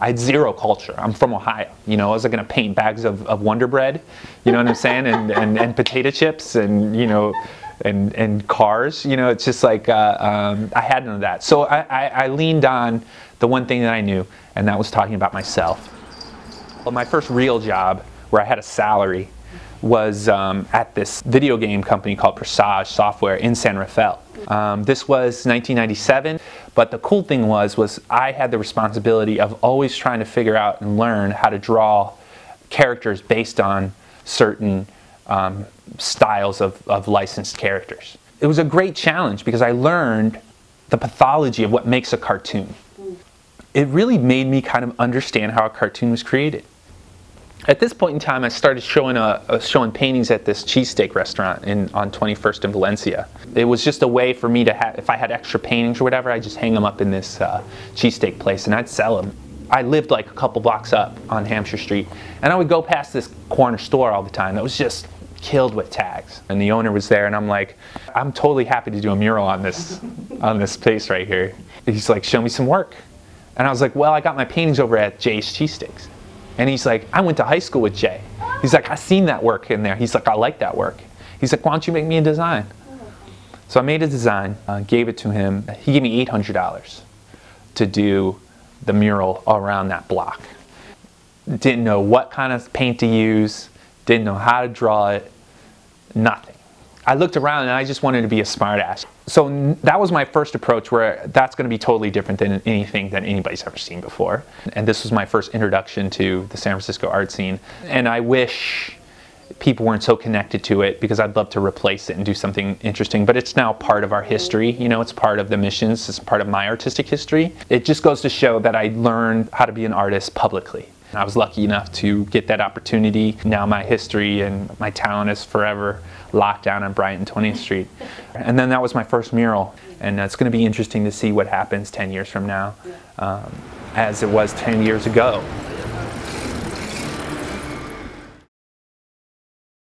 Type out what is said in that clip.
I had zero culture. I'm from Ohio. You know, I was going to paint bags of Wonder Bread, you know what I'm saying, and potato chips, and you know, and cars. You know, it's just like I had none of that. So I leaned on the one thing that I knew, and that was talking about myself. Well, my first real job, where I had a salary, was at this video game company called Presage Software in San Rafael. This was 1997, but the cool thing was I had the responsibility of always trying to figure out and learn how to draw characters based on certain styles of licensed characters. It was a great challenge because I learned the pathology of what makes a cartoon. It really made me kind of understand how a cartoon was created. At this point in time, I started showing paintings at this cheesesteak restaurant on 21st in Valencia. It was just a way for me to have, if I had extra paintings or whatever, I'd just hang them up in this cheesesteak place and I'd sell them. I lived like a couple blocks up on Hampshire Street, and I would go past this corner store all the time that was just killed with tags. And the owner was there, and I'm like, I'm totally happy to do a mural on this place right here. And he's like, show me some work. And I was like, well, I got my paintings over at Jay's Cheesesteaks. And he's like, I went to high school with Jay. He's like, I seen that work in there. He's like, I like that work. He's like, why don't you make me a design? So I made a design, gave it to him. He gave me $800 to do the mural around that block. Didn't know what kind of paint to use, didn't know how to draw it, nothing. I looked around and I just wanted to be a smart ass. So that was my first approach, where that's going to be totally different than anything that anybody's ever seen before. And this was my first introduction to the San Francisco art scene. And I wish people weren't so connected to it, because I'd love to replace it and do something interesting. But it's now part of our history, you know, it's part of the missions, it's part of my artistic history. It just goes to show that I learned how to be an artist publicly. I was lucky enough to get that opportunity. Now my history and my talent is forever locked down on Bryant and 20th Street. And then that was my first mural. And it's going to be interesting to see what happens 10 years from now, as it was 10 years ago.